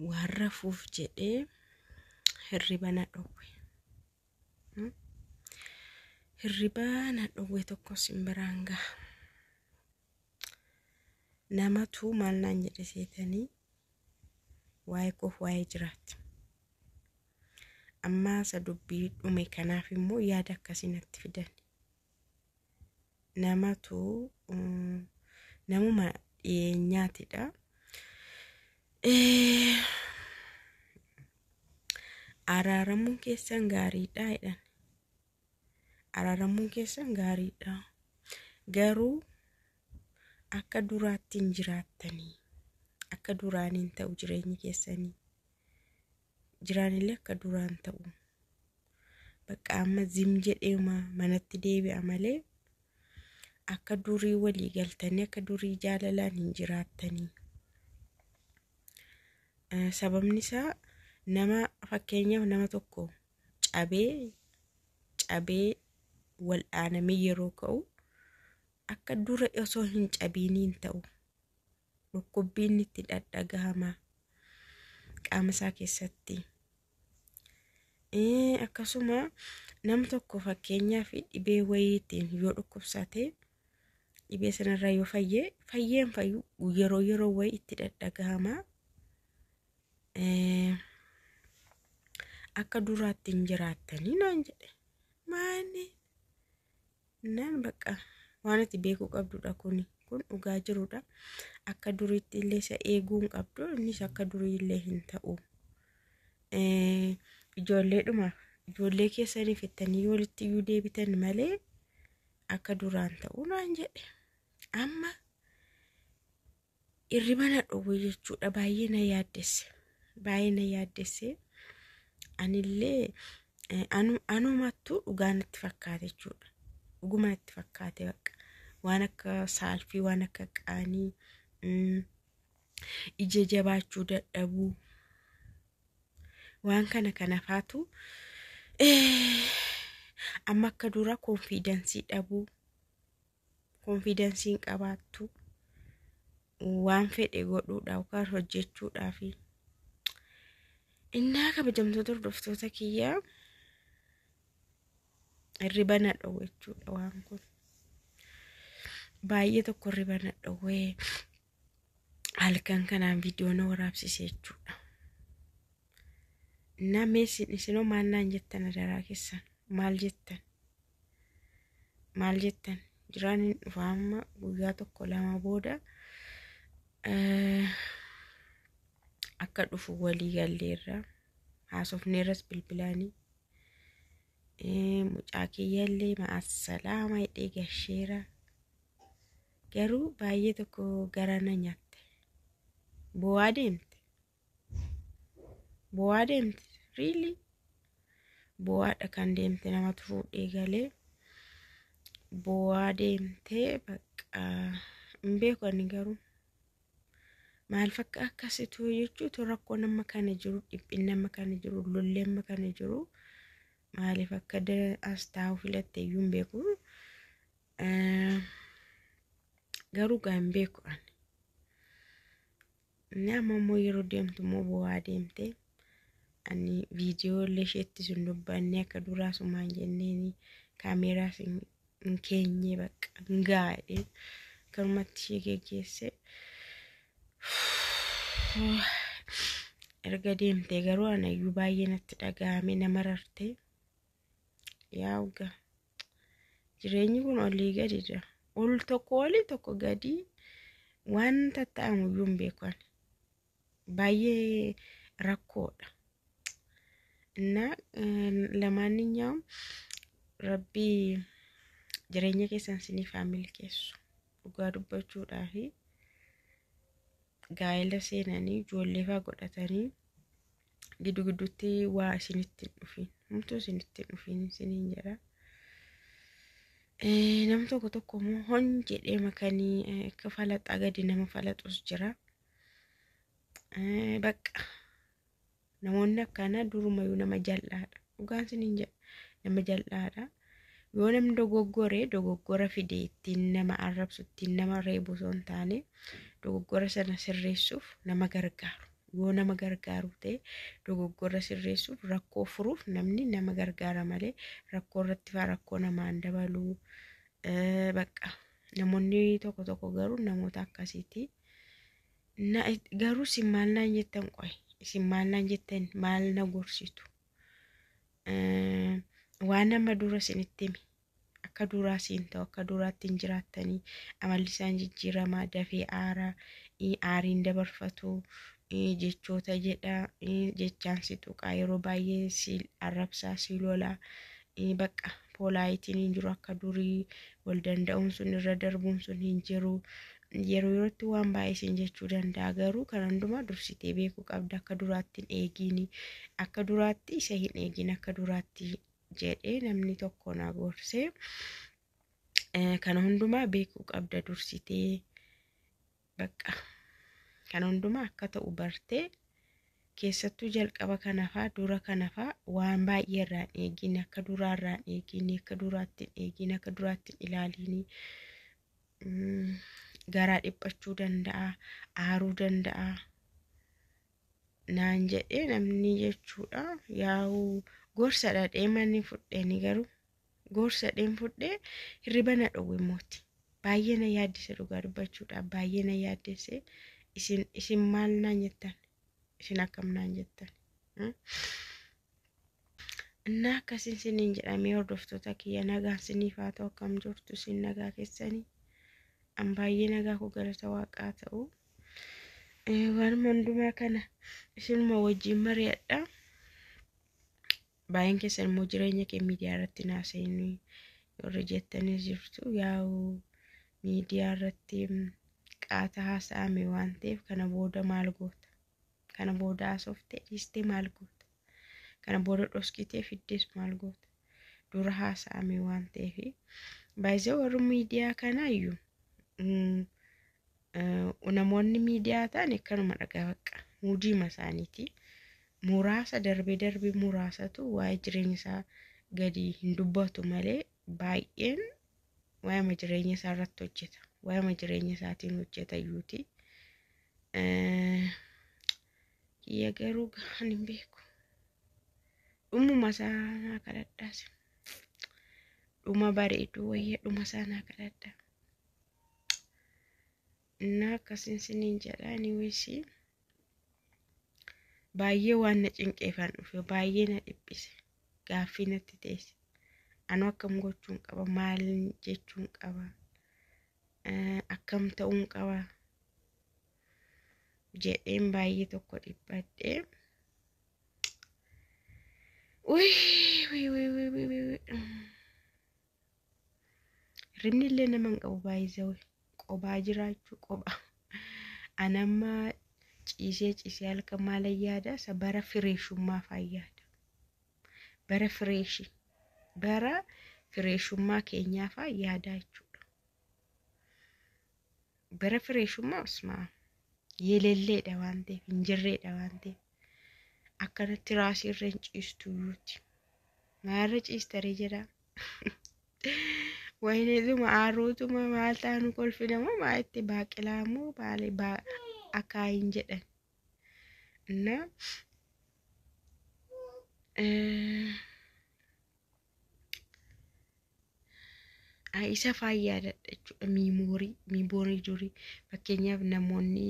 warrafuuf jedhee hirriba na dhowwe. Hirriba na dhowwe tokko simbiraan gaha. Namatu maal naan jedhe seetanii waa'ee koof waa'ee jiraatti. Amma isa dubbii dhume kanaaf immoo yaada akkasii natti fidan. Namatu namuma dhiyeenyaatidha. Araaramuun keessan gaariidha jedhan. Araaramuun keessan gaariidha. Garuu akka duraatti hin jiraattanii. Akka duraan hin ta'u jireenyi keessanii. Jiraanillee akka duraan ta'u. Bakka amma zim jedheema manatti deebi'a malee akka durii walii galtanii akka durii jaalalaan hin jiraattanii. Sababni isaa nama fakkeenyaaf nama tokko cabee wal aanamee yeroo ka'u akka dura osoo hin cabiiniin ta'u. Dhukkubbiin itti dhadhagahama qaama isaa keessatti. Akkasuma nam tokko fakkeenyaaf dhibee wayiitiin yoo dhukkubsate dhibee sanarraa yoo fayyeen fayyu yeroo wayii itti dhadhagahama. Akka duraatti hin jiraattanii naan jedhe. Maani naan bakka waan itti beekuu qabdudha kun dhugaa jirudha. Akka duriitti illee isa eeguu hin qabdu innis akka durii illee hin ta'u. Ijoollee keessaniif ittanii walitti iyyuu deebitan malee akka duraan ta'u naan jedhe. Amma hirriba na dhowwe jechuudha. Baay'ee na yaaddesse. Anillee anumattuu dhugaa natti fakkaate jechuudha. Dhuguma natti fakkaate bakka waan akka saalfii waan akka qaanii ija jabaachuu dadhabuu waan kana faatu amma akka dura konfiidensii dhabuu konfiidensiin qabaattu waan fedhe godhuudhaaf yookaan hojjechuudhaaf. Innaa kabajamtoota hordoftoota kiyyaa hirriba na dhowwe jechuudha waan kun. Baay'ee tokko hirriba na dhowwe halkan kanaan viidiyoo na waraabsise jechuudha. Namni isinoo maal naan jettan adaraa keessan maal jettan jiraan dhufaama guyyaa tokko lama booda akka dhufu walii galleerra haasofneerras bilbilaanii mucaa kiyyaallee ma'assalaama hidhee gasheera. Garuu baay'ee tokko gara na nyaatte. Bo'aa deemte really bo'aadha kan deemte namatu fuudhee galee bo'aa deemtee bakka hin beeku ani garuu maal fakka akkasitu jechuutu rakkoo nama kana jiru dhiphinni nama kana jiru lollee nama kana jiru maaliif akka as taa'u filatte iyyuu hin beeku. Garuu gaa hin beeku ani. Nama immoo yeroo deemtu immoo bo'aa deemte ani viidiyoo illee isheetti sun dubbanne akka duraa sumaan jenneeni kaameeraas hin keenye bakka hin gaa'e kanumatti ishee geggeesse. Erga deemtee garuu anayyuu baay'ee natti dhagahame nama rarte. Yaa uga jireenyi kun olii gadidha. Ol tokko olii tokko gadi waan tatta'amu iyyuu hin beeku ani. Baay'ee rakkoodha. Lamaaniyyuu Rabbii jireenya keessan isiniif haa milkeessu. Dhugaa dubbachuudhaafi gaa'ela seenanii ijoollee fa'aa godhatanii gidduutti waa isinitti hin dhufin. Humtuu isinitti hin dhufin isiniin jedha. Nam tokko immoo hon jedhee makanii akka falaxaa gadi nama falaxus jira. Bakka namoonni akkanaa durumayyuu nama jal'aadha. Dhugaan isiniin jedha nama jal'aadha. Yoo namni dogoggora fide ittiin nama arrabsu ittiin nama reebu osoo hin taane dogoggora sana sirreessuuf nama gargaaru yoo nama gargaaru ta'e dogoggora sirreessuuf rakkoo furuuf namni nama gargaara malee rakkoo irratti faa rakkoo namaan dabalu bakka namoonni tokko garuu namoota akkasiiti. Garuu si maal naan jettan qoy isin maal naan jettan maal na gorsitu waan nama dura isinitti himi akka duraa siin ta'u akka duraatti hin jiraattanii amalli isaan jijjiiramaa dafee aariin dabarfatu jechoota jedha jechaan si tuqaa yeroo baay'ee si arrabsaa si lolaa bakka poolaayitiin hin jiru akka durii wal danda'uun sun irra darbuun sun hin jiru. Yerootti waan baay'ee isin jechuu danda'a garuu kan hundumaa dursitee beekuu qabda akka duraatti hin eegini akka duraatti isa hin eegin akka duraatti jedhee namni tokko na gorsee kan hundumaa beekuu qabda dursitee bakka kan hundumaa akka ta'u bartee keessattuu jalqaba kanafaa dura kanafaa waan baay'ee irraan eegin akka duraarraan eegin akka duraatti hin eegin akka duraatti hin ilaalini. Garaa dhiphachuu danda'a aaruu danda'a naan jedhee namni jechuudha yaa'u gorsa dhadhee manni fudheni garuu gorsa dheen fudhee hirriba na dhowwe mooti baay'ee na yaaddise dhugaa dubbachuudha baay'ee na yaaddise isin maal naan jettan isin akkam naan jettan እና akkasiin siniin jedhamee hordoftoota kiyya nagaan siniif haa ta'u akkam jirtu isin nagaa keessanii baay'ee nagaa koo galata waaqaa ta'u waan hundumaa kana isinuma wajjin mari'adha baay'een keessan immoo jireenya kee miidiyaa irratti naasa'inu yoo jettanii jirtu yaa'u miidiyaa irratti qaata haasa'ame waan ta'eef kana booda maal goota kana booda haasoftee dhiistee maal goota kana booda dhoskitee fiddees maal goota dura haasa'ame waan ta'eef baay'ee warri miidiyaa kanaayyuu namoonni miidiyaa ta'an akkanuma dhagaa bakka muudii masaaniiti muraasa darbee muraasatu waa'ee jireenya isaa gadi hin dubbatu malee baay'een waa'ee jireenya isaa irratti hojjeta waa'ee jireenya isaatiin hojjeta yuuti kiyya garuu gaan hin beeku dhumuma isaa kadhadhaas dhuma bareedu wayya dhuma isaa kadhadhaa እና akkasiin siniin jedha anyways baay'ee waan na cinqeefan dhufe baay'ee na dhiphise gaaffii natti teesse anu akkam gochuun qaba maal jechuun qaba akkam ta'uun qaba jedheen baay'ee tokko dhiphadhee rimnillee naman qabu baay'ee qobaa jiraachuu qoba anamma ciisee halkan maal yaada isa bara fireeshummaa faayyaada bara fireeshummaa keenyaa faayyaada jechuudha bara fireeshummaa usmaa yeelelleedha waan ta'eef hin jirreedha waan ta'eef akkanatti raasii irra hin ciistu yuuti maarra ciistaree jedha wayne zuma aarotuma maal taanu kolfinamoo maa'itti baaqilaamoo baalee akaayin jedhan na isa faayyaadadha jechuudha miimoorii durii fakkeenyaaf namoonni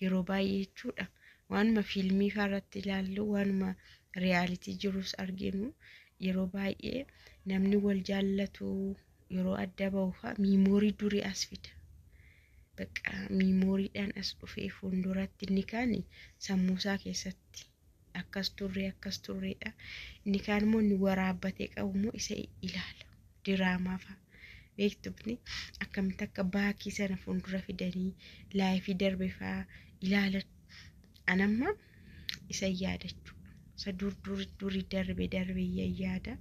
yeroo baay'ee jechuudha waanuma fiilmii irratti ilaallu waanuma riyaalitii jirus arginu yeroo baay'ee namni wal jaallatu yeroo adda ba'uufa miimoorii durii as fida bakka miimooriidhaan as dhufee fuulduratti inni kaan sammuusaa keessatti akkas turreedha inni kaan immoo ni waraabbatee qabu immoo isa ilaala diraamaa fa'a beektufni akkamitti akka baakii sana fuuldura fidanii laayifii darbe fa'a ilaalan anamma isa yaadachuudha isa durii darbe yaada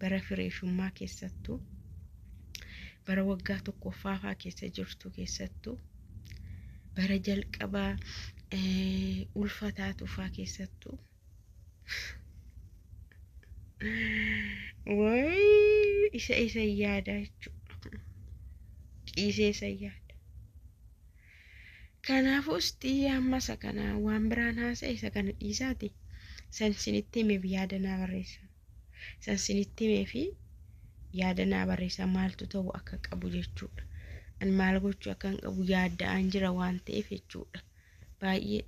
bara fireeshummaa keessattuu bara waggaa tokkoffaa fa'aa keessa jirtu keessattuu bara jalqabaa ulfaataatu fa'aa keessattuu way isa yaada jechuudha ciisee isa yaada Kanaafuu amma isa kana waan biraan haasa'e isa kana dhiisaati. San sinitti hime yaada naa barreessa. San sinitti hime fi yaada naa barreessa maaltu ta'u akka qabu jechuudha. An maal gochuu akka qabu yaadda'an jira waan ta'eef jechuudha. Baay'ee